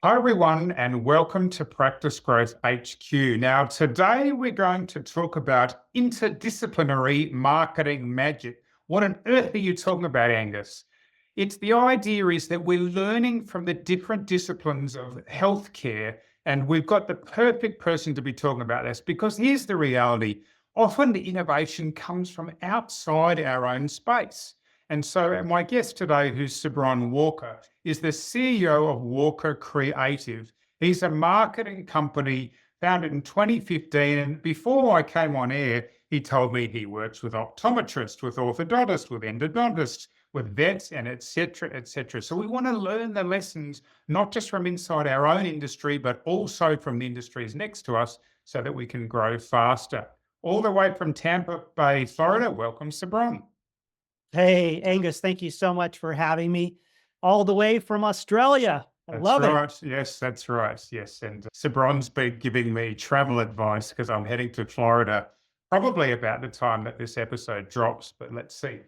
Hi, everyone, and welcome to Practice Growth HQ. Now, today we're going to talk about interdisciplinary marketing magic. What on earth are you talking about, Angus? It's the idea is that we're learning from the different disciplines of healthcare, and we've got the perfect person to be talking about this because here's the reality. Often the innovation comes from outside our own space. And so my guest today, who's Cebron Walker, is the CEO of Walker Creative. He's a marketing company founded in 2015. And before I came on air, he told me he works with optometrists, with orthodontists, with endodontists, with vets, and et cetera, et cetera. So we want to learn the lessons, not just from inside our own industry, but also from the industries next to us so that we can grow faster. All the way from Tampa Bay, Florida, welcome, Cebron. Hey, Angus, thank you so much for having me all the way from Australia. I That's love it. right. Yes, that's right. Yes. And Cebron's been giving me travel advice because I'm heading to Florida probably about the time that this episode drops, but let's see.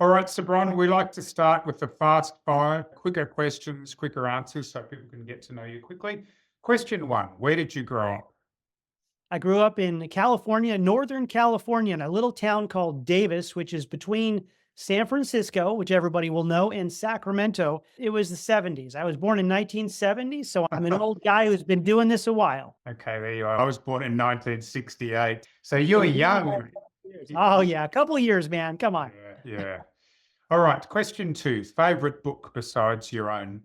All right, Cebron, we like to start with the fast fire, quicker questions, quicker answers so people can get to know you quickly. Question one, where did you grow up? I grew up in California, Northern California, in a little town called Davis, which is between San Francisco, which everybody will know, and Sacramento. It was the 70s. I was born in 1970, so I'm an old guy who's been doing this a while. Okay, there you are. I was born in 1968. So you're young. Oh, yeah, a couple of years, man. Come on. Yeah, yeah. All right, question two, favorite book besides your own?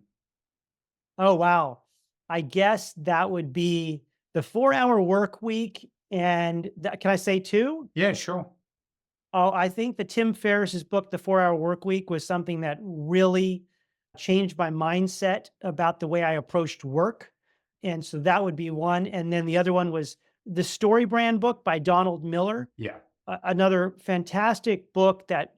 Oh, wow. I guess that would be the 4 Hour Work Week. And can I say two? Yeah, sure. Oh, I think the Tim Ferriss's book, The 4 Hour Work Week, was something that really changed my mindset about the way I approached work. And so that would be one. And then the other one was the Story Brand book by Donald Miller, Yeah. another fantastic book that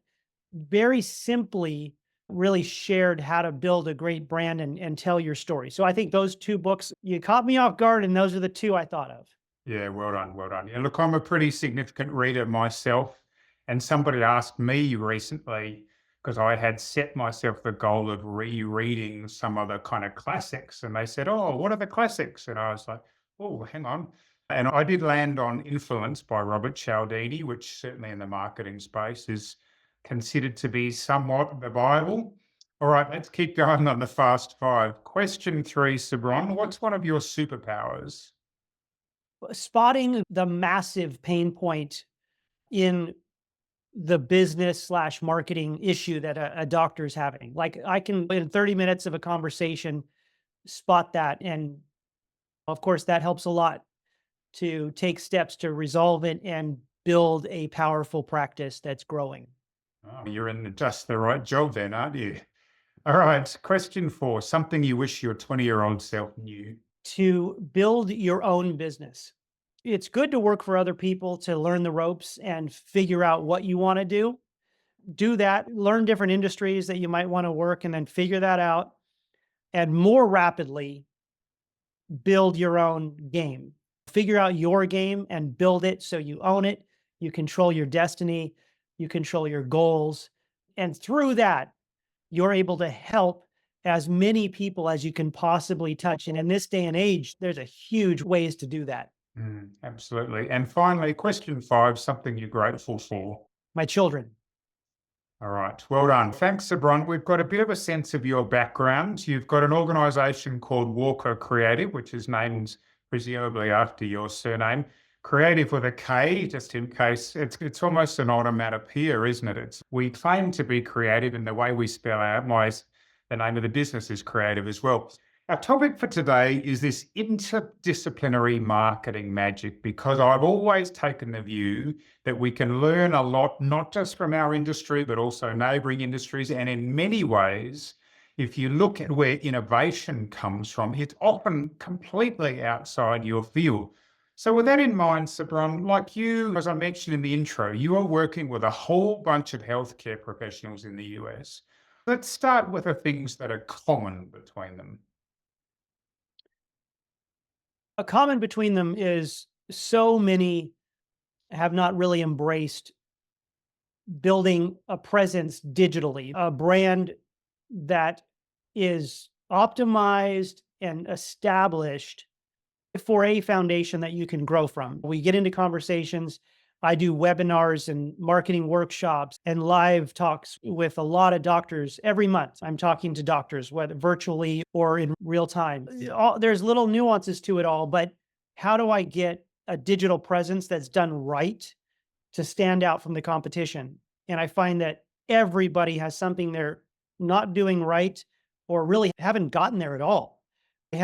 very simply really shared how to build a great brand and tell your story. So I think those two books, you caught me off guard, and those are the two I thought of. Yeah, well done, well done. Yeah, look, I'm a pretty significant reader myself, and somebody asked me recently because I had set myself the goal of rereading some of the kind of classics, and they said, "Oh, what are the classics?" And I was like, "Oh, hang on." And I did land on Influence by Robert Cialdini, which certainly in the marketing space is considered to be somewhat the Bible. All right, let's keep going on the fast five. Question three, Sabron, what's one of your superpowers? Spotting the massive pain point in the business slash marketing issue that a doctor is having. Like I can, in 30 minutes of a conversation, spot that. And of course, that helps a lot to take steps to resolve it and build a powerful practice that's growing. Oh, you're in just the right job then, aren't you? All right. Question four, something you wish your 20-year-old self knew. To build your own business. It's good to work for other people to learn the ropes and figure out what you want to do. Do that, learn different industries that you might want to work, and then figure that out. And more rapidly, build your own game. Figure out your game and build it so you own it. You control your destiny, you control your goals. And through that, you're able to help as many people as you can possibly touch. And in this day and age, there's a huge ways to do that. Absolutely. And finally, question five, something you're grateful for. My children. All right. Well done. Thanks, Sabron. We've got a bit of a sense of your background. You've got an organization called Walker Creative, which is named presumably after your surname. Creative with a K, just in case. It's almost an onomatopoeia, isn't it? We claim to be creative in the way we spell out. The name of the business is creative as well. Our topic for today is this interdisciplinary marketing magic, because I've always taken the view that we can learn a lot, not just from our industry, but also neighboring industries. And in many ways, if you look at where innovation comes from, it's often completely outside your field. So with that in mind, Sabron, like you, as I mentioned in the intro, you are working with a whole bunch of healthcare professionals in the US. Let's start with the things that are common between them. A common between them is so many have not really embraced building a presence digitally, a brand that is optimized and established for a foundation that you can grow from. We get into conversations. I do webinars and marketing workshops and live talks with a lot of doctors every month. I'm talking to doctors, whether virtually or in real time. There's little nuances to it all, but how do I get a digital presence that's done right to stand out from the competition? And I find that everybody has something they're not doing right or really haven't gotten there at all. I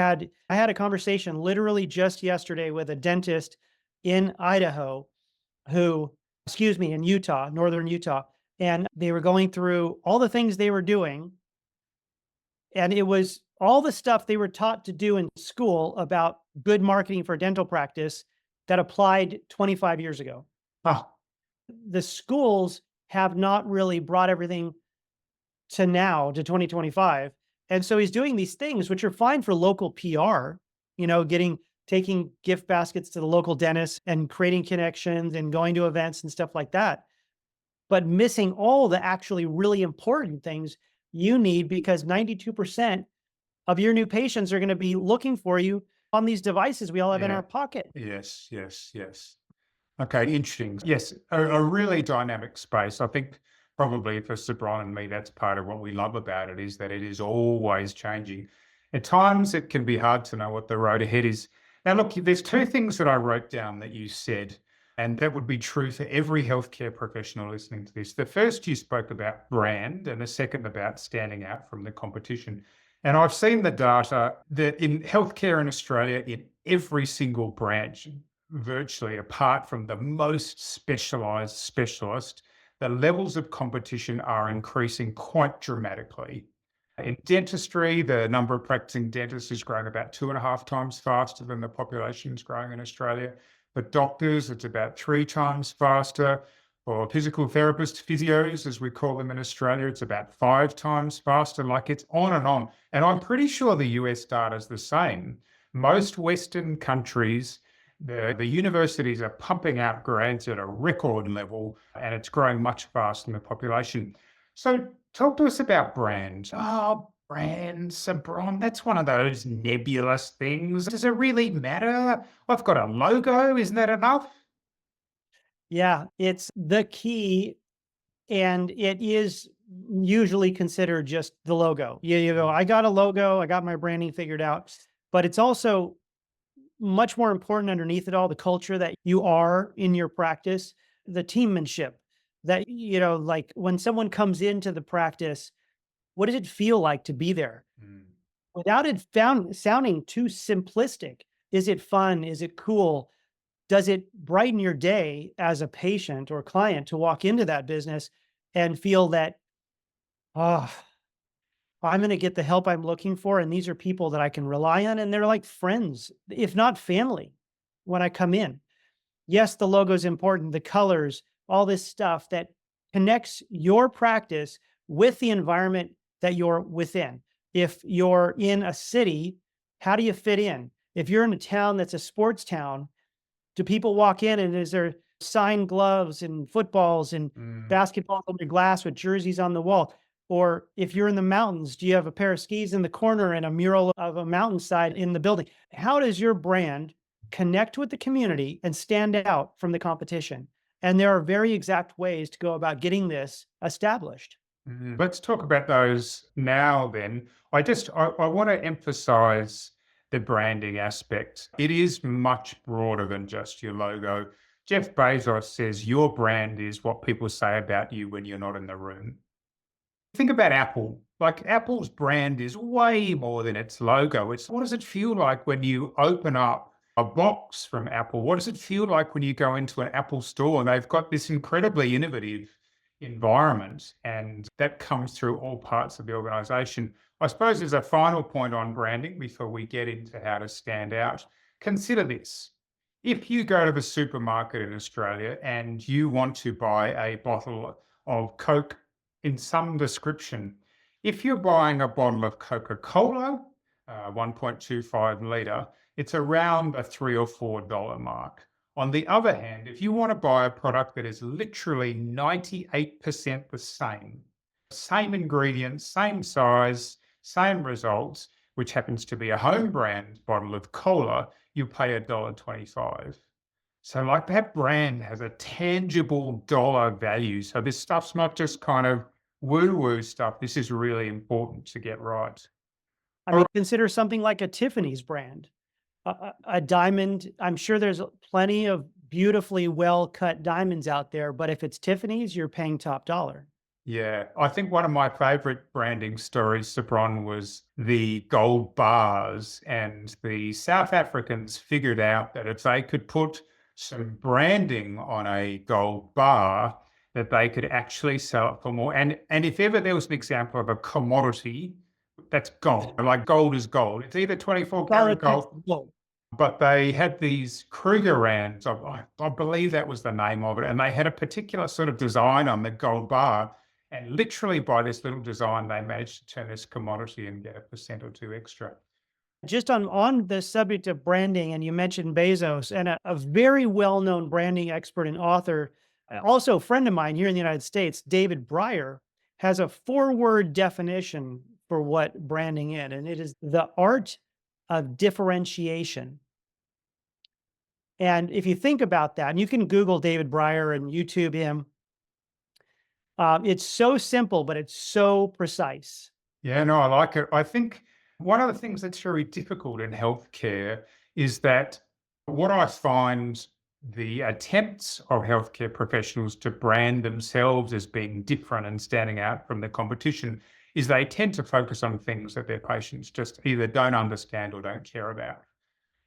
had a conversation literally just yesterday with a dentist in Idaho who, excuse me, in Utah, northern Utah, and they were going through all the things they were doing, and it was all the stuff they were taught to do in school about good marketing for dental practice that applied 25 years ago. Oh, The schools have not really brought everything to now to 2025. And so he's doing these things which are fine for local PR, taking gift baskets to the local dentist and creating connections and going to events and stuff like that, but missing all the actually really important things you need because 92% of your new patients are going to be looking for you on these devices we all have in yeah. our pocket. Yes, yes, yes. Okay, interesting. Yes, a really dynamic space. I think probably for Cebron and me, that's part of what we love about it is that it is always changing. At times, it can be hard to know what the road ahead is. Now, look, there's two things that I wrote down that you said, and that would be true for every healthcare professional listening to this. The first you spoke about brand, and the second about standing out from the competition. And I've seen the data that in healthcare in Australia, in every single branch, virtually apart from the most specialized specialist, the levels of competition are increasing quite dramatically. In dentistry, the number of practicing dentists is growing about 2.5 times faster than the population is growing in Australia. For doctors, it's about 3 times faster. For physical therapists, physios, as we call them in Australia, it's about 5 times faster. Like it's on and on. And I'm pretty sure the US data is the same. Most Western countries, the universities are pumping out grades at a record level, and it's growing much faster than the population. So talk to us about brand. Oh, brand, Cebron, that's one of those nebulous things. Does it really matter? I've got a logo, isn't that enough? Yeah, it's the key. And it is usually considered just the logo. You go, Mm, I got a logo, I got my branding figured out, but it's also much more important underneath it all, the culture that you are in your practice, the teammanship that, like when someone comes into the practice, what does it feel like to be there? mm, Without it found sounding too simplistic. Is it fun? Is it cool? Does it brighten your day as a patient or client to walk into that business and feel that, oh, I'm going to get the help I'm looking for? And these are people that I can rely on. And they're like friends, if not family, when I come in. Yes, the logo is important, the colors, all this stuff that connects your practice with the environment that you're within. If you're in a city, how do you fit in? If you're in a town that's a sports town, do people walk in and is there signed gloves and footballs and mm. basketballs on the glass with jerseys on the wall? Or if you're in the mountains, do you have a pair of skis in the corner and a mural of a mountainside in the building? How does your brand connect with the community and stand out from the competition? And there are very exact ways to go about getting this established. Let's talk about those now then. I want to emphasize the branding aspect. It is much broader than just your logo. Jeff Bezos says your brand is what people say about you when you're not in the room. Think about Apple. Like Apple's brand is way more than its logo. It's what does it feel like when you open up a box from Apple? What does it feel like when you go into an Apple store and they've got this incredibly innovative environment and that comes through all parts of the organization? I suppose there's a final point on branding before we get into how to stand out. Consider this. If you go to the supermarket in Australia and you want to buy a bottle of Coke in some description. If you're buying a bottle of Coca-Cola, 1.25 litre, it's around the $3 or $4 mark. On the other hand, if you want to buy a product that is literally 98% the same ingredients, same size, same results, which happens to be a home brand bottle of cola, you pay $1.25. So like that brand has a tangible dollar value. So this stuff's not just kind of woo-woo stuff. This is really important to get right. I All mean, right. consider something like a Tiffany's brand. A diamond, I'm sure there's plenty of beautifully well cut diamonds out there, but if it's Tiffany's, you're paying top dollar. Yeah, I think one of my favorite branding stories, Cebron, was the gold bars. And the South Africans figured out that if they could put some branding on a gold bar, that they could actually sell it for more. And if ever there was an example of a commodity, that's gold. Like gold is gold. It's either 24 karat Politics, gold, whoa. but they had these Krugerrands, I believe that was the name of it, and they had a particular sort of design on the gold bar. And literally by this little design, they managed to turn this commodity and get a percent or two extra. Just on the subject of branding, and you mentioned Bezos, and a very well-known branding expert and author, also a friend of mine here in the United States, David Pryor, has a four-word definition for what branding is, and it is the art of differentiation. And if you think about that, and you can Google David Breyer and YouTube him, it's so simple, but it's so precise. Yeah, no, I like it. I think one of the things that's very difficult in healthcare is that what I find the attempts of healthcare professionals to brand themselves as being different and standing out from the competition is they tend to focus on things that their patients just either don't understand or don't care about.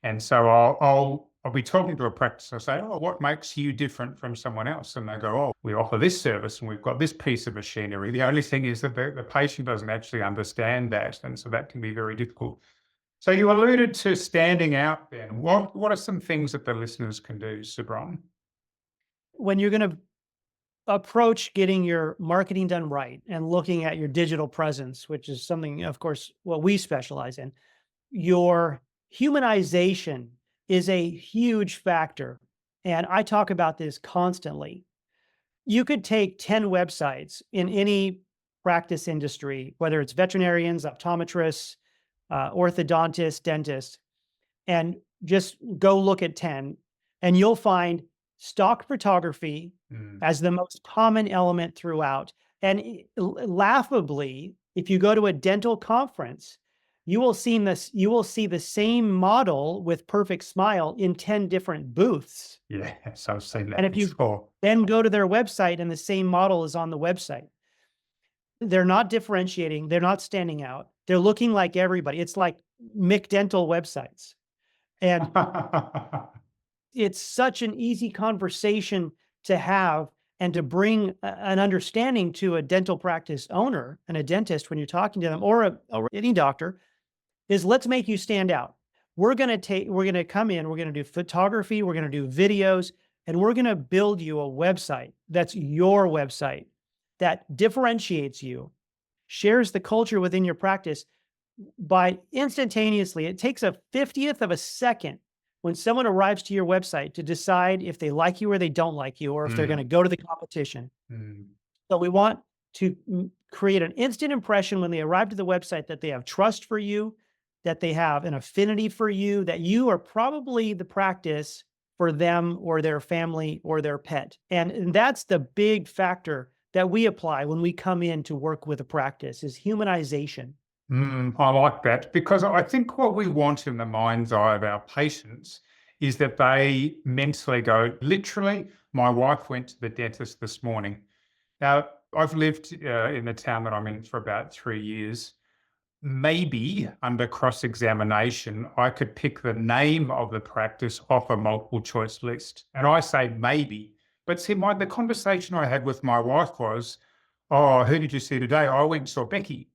And so I'll be talking to a practice. I say, "Oh, what makes you different from someone else?" And they go, "Oh, we offer this service and we've got this piece of machinery." The only thing is that the patient doesn't actually understand that, and so that can be very difficult. So you alluded to standing out. Then, what are some things that the listeners can do, Sabron? When you're going to approach getting your marketing done right and looking at your digital presence, which is something, of course, what we specialize in, your humanization is a huge factor. And I talk about this constantly. You could take 10 websites in any practice industry, whether it's veterinarians, optometrists, orthodontists, dentists, and just go look at 10, and you'll find stock photography Mm, as the most common element throughout. And laughably, if you go to a dental conference, you will see the same model with perfect smile in 10 different booths. yes, I've seen And that if you before. then go to their website and the same model is on the website, they're not differentiating, they're not standing out. They're looking like everybody. It's like McDental websites. And it's such an easy conversation to have and to bring an understanding to a dental practice owner and a dentist when you're talking to them, or any doctor, is let's make you stand out. We're going to come in, we're going to do photography, we're going to do videos, and we're going to build you a website that's your website that differentiates you, shares the culture within your practice by instantaneously. It takes a 50th of a second when someone arrives to your website to decide if they like you or they don't like you, or if they're going to Mm, go to the competition. mm, So we want to create an instant impression when they arrive to the website that they have trust for you, that they have an affinity for you, that you are probably the practice for them or their family or their pet. And that's the big factor that we apply when we come in to work with a practice is humanization. I like that because I think what we want in the mind's eye of our patients is that they mentally go, literally, my wife went to the dentist this morning. Now, I've lived in the town that I'm in for about 3 years. Maybe under cross examination, I could pick the name of the practice off a multiple choice list. And I say maybe. But see, the conversation I had with my wife was, "Oh, who did you see today?" "I went and saw Becky."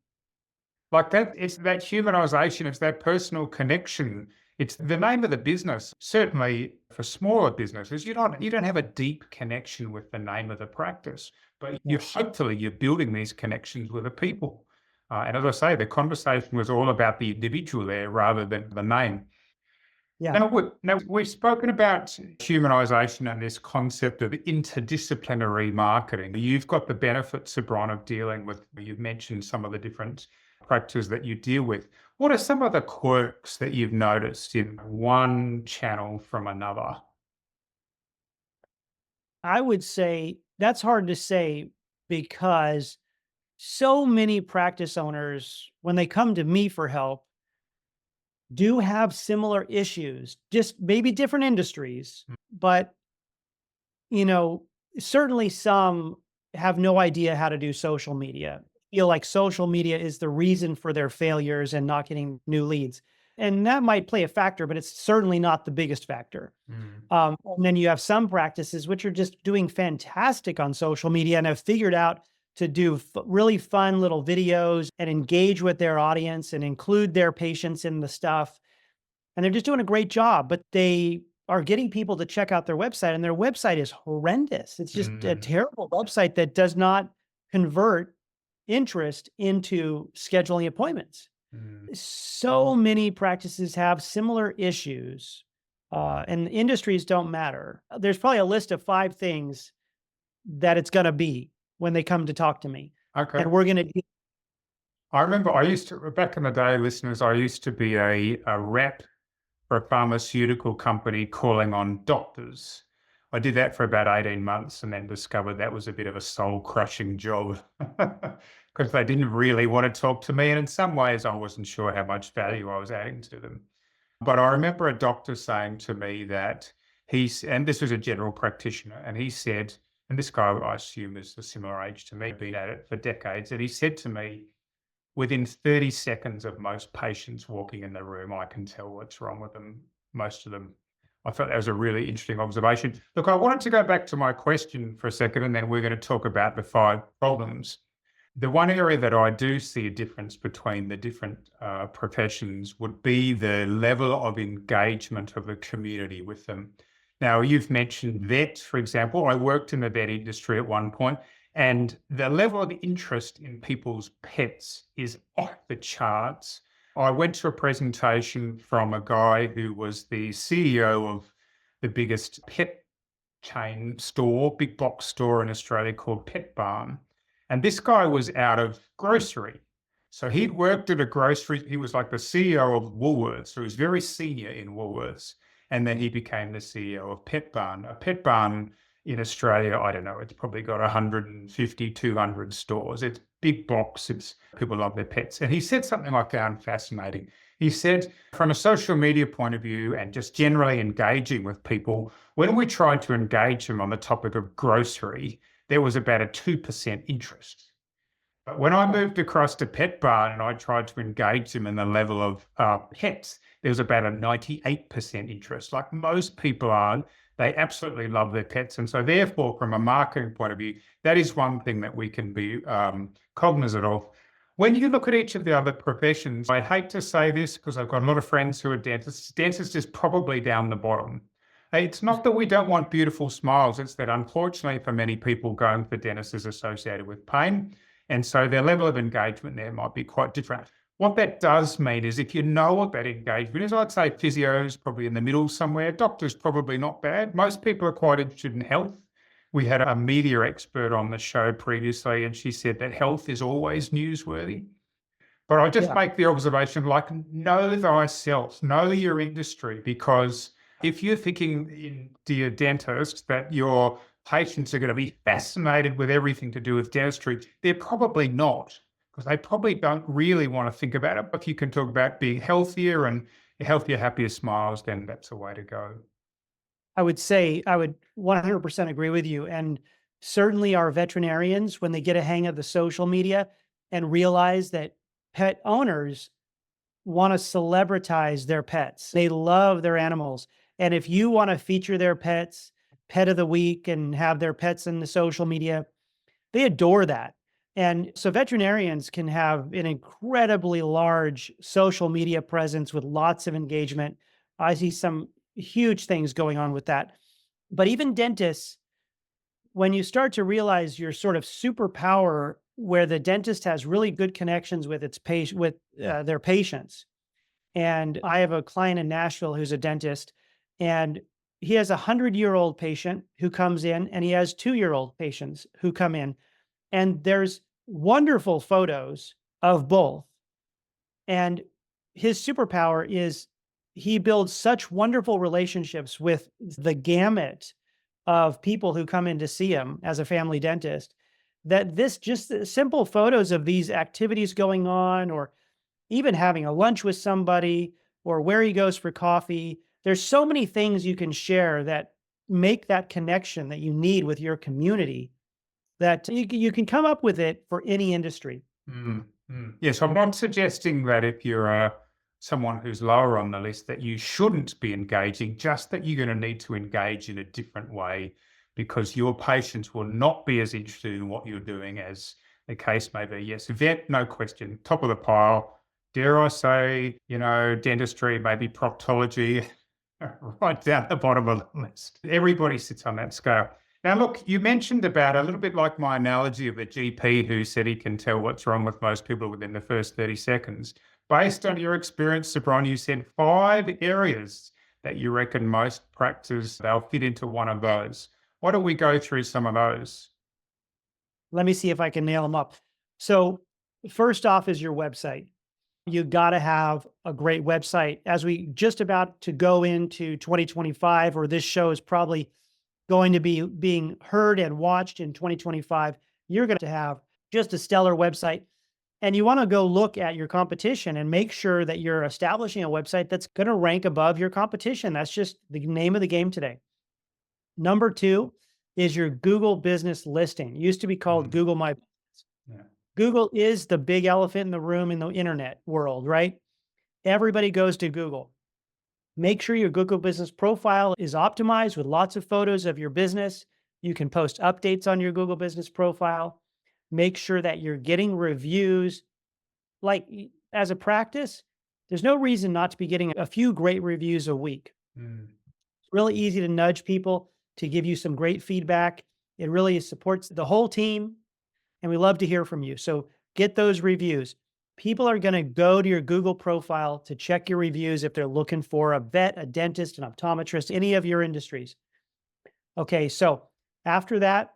Like that, it's that humanization, it's that personal connection. It's the name of the business. Certainly for smaller businesses, you don't have a deep connection with the name of the practice, but Yeah. hopefully you're building these connections with the people. And as I say, the conversation was all about the individual there rather than the name. Yeah. Now we've spoken about humanization and this concept of interdisciplinary marketing. You've got the benefits, Sabron, of dealing with, you've mentioned some of the different practices that you deal with. What are some of the quirks that you've noticed in one channel from another? I would say that's hard to say because so many practice owners, when they come to me for help, do have similar issues, just maybe different industries, Mm, but you know, certainly some have no idea how to do social media. Feel like social media is the reason for their failures and not getting new leads. And that might play a factor, but it's certainly not the biggest factor. mm, And then you have some practices which are just doing fantastic on social media and have figured out to do really fun little videos and engage with their audience and include their patients in the stuff. And they're just doing a great job, but they are getting people to check out their website, and their website is horrendous. It's just a mm, terrible website that does not convert interest into scheduling appointments. mm. So many practices have similar issues, and industries don't matter. There's probably a list of 5 things that it's gonna be when they come to talk to me, Okay. and we're gonna I remember I used to, back in the day, listeners, I used to be a rep for a pharmaceutical company calling on doctors. I did that for about 18 months and then discovered that was a bit of a soul crushing job because they didn't really want to talk to me. And in some ways, I wasn't sure how much value I was adding to them. But I remember a doctor saying to me that and this was a general practitioner, and he said, and this guy I assume is a similar age to me, been at it for decades, and he said to me, within 30 seconds of most patients walking in the room, I can tell what's wrong with them, most of them. I thought that was a really interesting observation. Look, I wanted to go back to my question for a second, and then we're going to talk about the 5 problems. The one area that I do see a difference between the different professions would be the level of engagement of the community with them. Now, you've mentioned vet, for example. I worked in the vet industry at one point, and the level of interest in people's pets is off the charts. I went to a presentation from a guy who was the CEO of the biggest pet chain store, big box store in Australia called Pet Barn. And this guy was out of grocery. So he'd worked at a grocery, he was like the CEO of Woolworths. So he was very senior in Woolworths. And then he became the CEO of Pet Barn. A Pet Barn in Australia, I don't know, it's probably got 150, 200 stores. It's big box, it's people love their pets. And he said something I found fascinating. He said, from a social media point of view and just generally engaging with people, when we tried to engage them on the topic of grocery, there was about a 2% interest. But when I moved across to Pet Barn and I tried to engage them in the level of pets, there was about a 98% interest. Like most people are, they absolutely love their pets. And so therefore, from a marketing point of view, that is one thing that we can be cognizant of. When you look at each of the other professions, I hate to say this because I've got a lot of friends who are dentists. Dentist is probably down the bottom. It's not that we don't want beautiful smiles. It's that unfortunately for many people, going to the dentist is associated with pain. And so their level of engagement there might be quite different. What that does mean is if you know what that engagement is, I'd say physio is probably in the middle somewhere. Doctor's probably not bad. Most people are quite interested in health. We had a media expert on the show previously, and she said that health is always newsworthy. But I just yeah. make the observation, like, know thyself, know your industry, because if you're thinking in dear dentist that your patients are going to be fascinated with everything to do with dentistry, they're probably not, because they probably don't really want to think about it. But if you can talk about being healthier and healthier, happier smiles, then that's the way to go. I would say I would 100% agree with you. And certainly our veterinarians, when they get a hang of the social media and realize that pet owners want to celebritize their pets, they love their animals. And if you want to feature their pets, pet of the week, and have their pets in the social media, they adore that. And so veterinarians can have an incredibly large social media presence with lots of engagement. I see some huge things going on with that. But even dentists, when you start to realize your sort of superpower where the dentist has really good connections with its patient with their patients. And I have a client in Nashville who's a dentist, and he has a 100-year-old patient who comes in, and he has 2-year-old patients who come in, and there's wonderful photos of both. And his superpower is he builds such wonderful relationships with the gamut of people who come in to see him as a family dentist that this just the simple photos of these activities going on, or even having a lunch with somebody, or where he goes for coffee. There's so many things you can share that make that connection that you need with your community that you can come up with it for any industry. Mm, Yes, I'm not suggesting that if you're someone who's lower on the list that you shouldn't be engaging, just that you're going to need to engage in a different way because your patients will not be as interested in what you're doing as the case may be. Yes, vet, no question, top of the pile. Dare I say, dentistry, maybe proctology, right down the bottom of the list. Everybody sits on that scale. Now, look, you mentioned about a little bit like my analogy of a GP who said he can tell what's wrong with most people within the first 30 seconds. Based on your experience, Cebron, you said 5 areas that you reckon most practice they'll fit into one of those. Why don't we go through some of those? Let me see if I can nail them up. So, first off is your website. You got to have a great website. As we just about to go into 2025, or this show is probably going to be being heard and watched in 2025, you're going to have just a stellar website. And you want to go look at your competition and make sure that you're establishing a website that's going to rank above your competition. That's just the name of the game today. Number two is your Google business listing. It used to be called Mm, Google My Business. yeah. Google is the big elephant in the room in the internet world, right? Everybody goes to Google. Make sure your Google business profile is optimized with lots of photos of your business. You can post updates on your Google business profile. Make sure that you're getting reviews. As a practice, there's no reason not to be getting a few great reviews a week. Mm, It's really easy to nudge people to give you some great feedback. It really supports the whole team, and we love to hear from you. So get those reviews. People are going to go to your Google profile to check your reviews if they're looking for a vet, a dentist, an optometrist, any of your industries. Okay, so after that,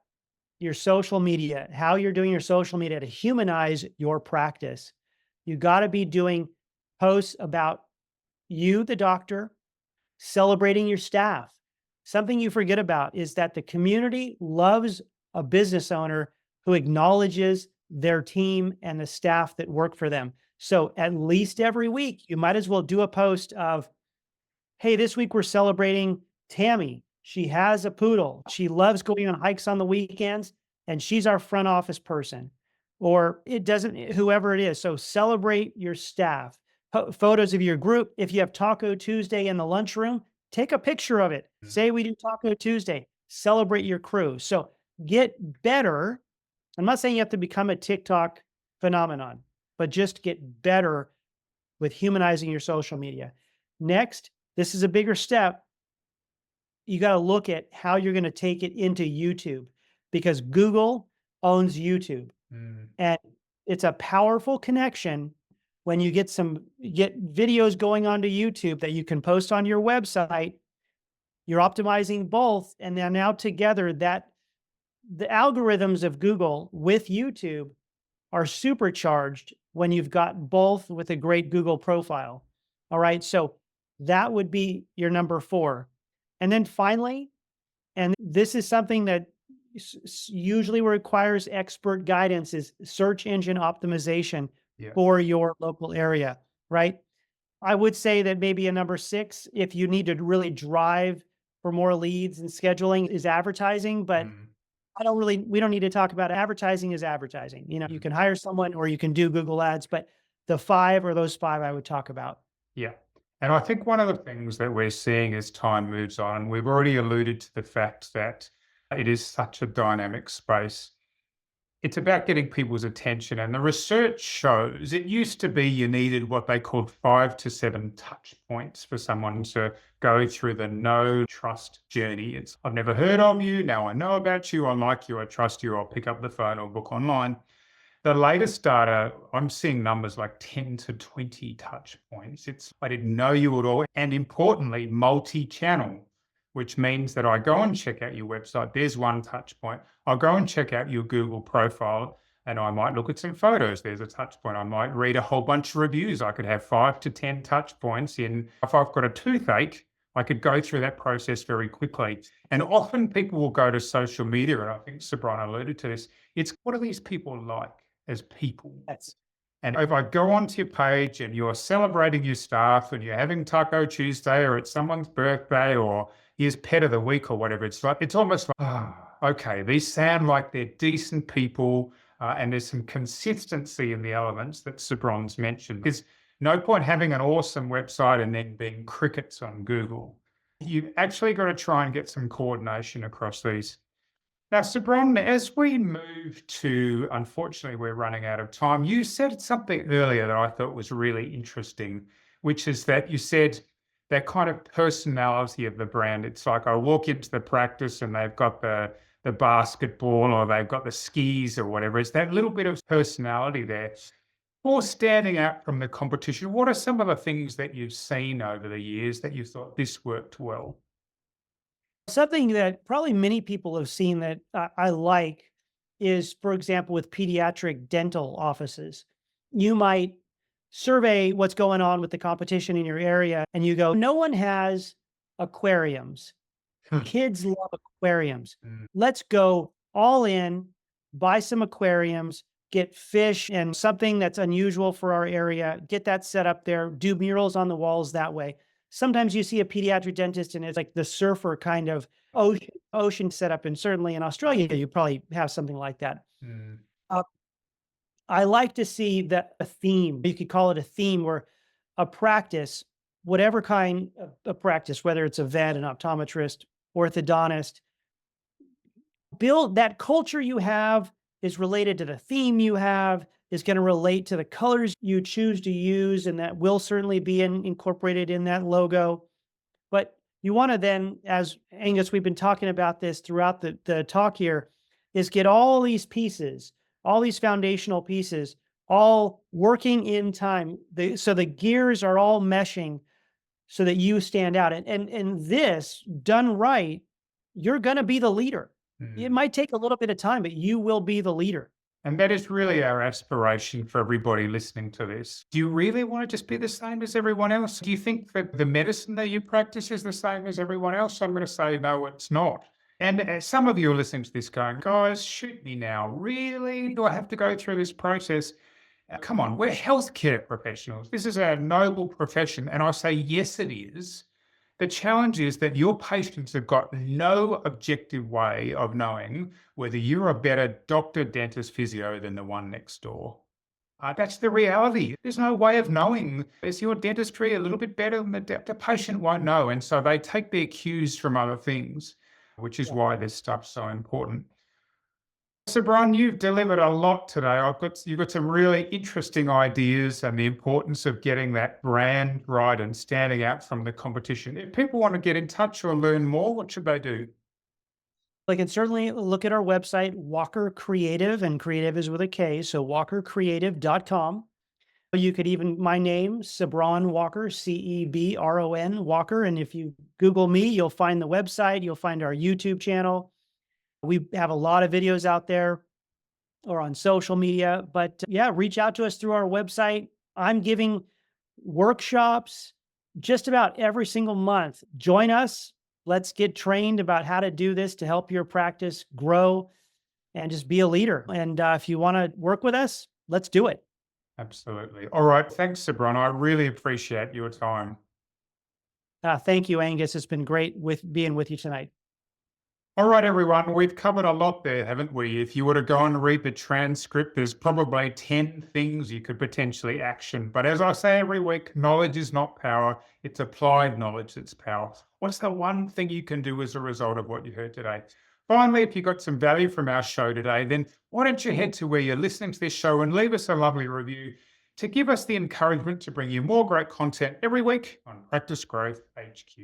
your social media, how you're doing your social media to humanize your practice. You got to be doing posts about you, the doctor, celebrating your staff. Something you forget about is that the community loves a business owner who acknowledges their team and the staff that work for them. So at least every week, you might as well do a post of, hey, this week we're celebrating Tammy. She has a poodle. She loves going on hikes on the weekends, and she's our front office person. Or it doesn't, whoever it is. So celebrate your staff. Photos of your group. If you have Taco Tuesday in the lunchroom, take a picture of it. mm, Say we do Taco Tuesday. Celebrate your crew. So get better. I'm not saying you have to become a TikTok phenomenon, but just get better with humanizing your social media. Next, this is a bigger step. You got to look at how you're going to take it into YouTube, because Google owns YouTube, mm, and it's a powerful connection when you get videos going onto YouTube that you can post on your website. You're optimizing both, and they're now together that the algorithms of Google with YouTube are supercharged when you've got both with a great Google profile. All right. So that would be your number four. And then finally, and this is something that usually requires expert guidance, is search engine optimization yeah. for your local area, right? I would say that maybe a number six, if you need to really drive for more leads and scheduling, is advertising. But Mm, we don't need to talk about advertising is advertising. You mm. can hire someone or you can do Google ads, but those five I would talk about. Yeah. And I think one of the things that we're seeing as time moves on, we've already alluded to the fact that it is such a dynamic space. It's about getting people's attention. And the research shows it used to be you needed what they called 5 to 7 touch points for someone to go through the know trust journey. It's I've never heard of you. Now I know about you. I like you. I trust you. I'll pick up the phone or book online. The latest data, I'm seeing numbers like 10 to 20 touch points. I didn't know you at all. And importantly, multi-channel, which means that I go and check out your website. There's one touch point. I'll go and check out your Google profile. And I might look at some photos. There's a touch point. I might read a whole bunch of reviews. I could have 5 to 10 touch points in. If I've got a toothache, I could go through that process very quickly. And often people will go to social media, and I think Cebron alluded to this. It's what are these people like as people? Yes. And if I go onto your page and you're celebrating your staff and you're having Taco Tuesday or it's someone's birthday or here's pet of the week or whatever, it's like, it's almost like, okay, these sound like they're decent people and there's some consistency in the elements that Cebron's mentioned. There's no point having an awesome website and then being crickets on Google. You've actually got to try and get some coordination across these. Now, Cebron, as we move to, unfortunately, we're running out of time. You said something earlier that I thought was really interesting, which is that you said that kind of personality of the brand. It's like I walk into the practice and they've got the basketball or they've got the skis or whatever. It's that little bit of personality there. Or standing out from the competition, what are some of the things that you've seen over the years that you thought this worked well? Something that probably many people have seen that I like is, for example, with pediatric dental offices. You might survey what's going on with the competition in your area, and you go, no one has aquariums. Kids love aquariums. Mm, Let's go all in, buy some aquariums, get fish and something that's unusual for our area, get that set up there, do murals on the walls that way. Sometimes you see a pediatric dentist and it's like the surfer kind of ocean setup. And certainly in Australia, you probably have something like that. mm, Uh, I like to see that a theme, you could call it a theme where a practice, whatever kind of a practice, whether it's a vet, an optometrist, orthodontist, build that culture you have is related to the theme you have, is going to relate to the colors you choose to use, and that will certainly be incorporated in that logo. But you want to then, as Angus, we've been talking about this throughout the talk here, is get all these pieces, all these foundational pieces, all working in time. So the gears are all meshing so that you stand out. And this done right, you're going to be the leader. It mm. might take a little bit of time, but you will be the leader. And that is really our aspiration for everybody listening to this. Do you really want to just be the same as everyone else? Do you think that the medicine that you practice is the same as everyone else? I'm going to say, no, it's not. And some of you are listening to this going, guys, shoot me now. Really? Do I have to go through this process? Come on, we're healthcare professionals. This is a noble profession. And I say, yes, it is. The challenge is that your patients have got no objective way of knowing whether you're a better doctor, dentist, physio than the one next door. That's the reality. There's no way of knowing. Is your dentistry a little bit better than the patient won't know. And so they take their cues from other things, which is Yeah. why this stuff's so important. So, Brian, you've delivered a lot today. You've got some really interesting ideas and the importance of getting that brand right and standing out from the competition. If people want to get in touch or learn more, what should they do? They can certainly look at our website, Walker Creative, and creative is with a K, so walkercreative.com. You could even, my name, Cebron Walker, Cebron Walker. And if you Google me, you'll find the website, you'll find our YouTube channel. We have a lot of videos out there or on social media, but yeah, reach out to us through our website. I'm giving workshops just about every single month. Join us. Let's get trained about how to do this to help your practice grow and just be a leader. And if you want to work with us, let's do it. Absolutely. All right. Thanks, Cebron. I really appreciate your time. Thank you, Angus. It's been great being with you tonight. All right, everyone, we've covered a lot there, haven't we? If you were to go and read the transcript, there's probably 10 things you could potentially action. But as I say every week, knowledge is not power. It's applied knowledge that's power. What's the one thing you can do as a result of what you heard today? Finally, if you got some value from our show today, then why don't you head to where you're listening to this show and leave us a lovely review to give us the encouragement to bring you more great content every week on Practice Growth HQ.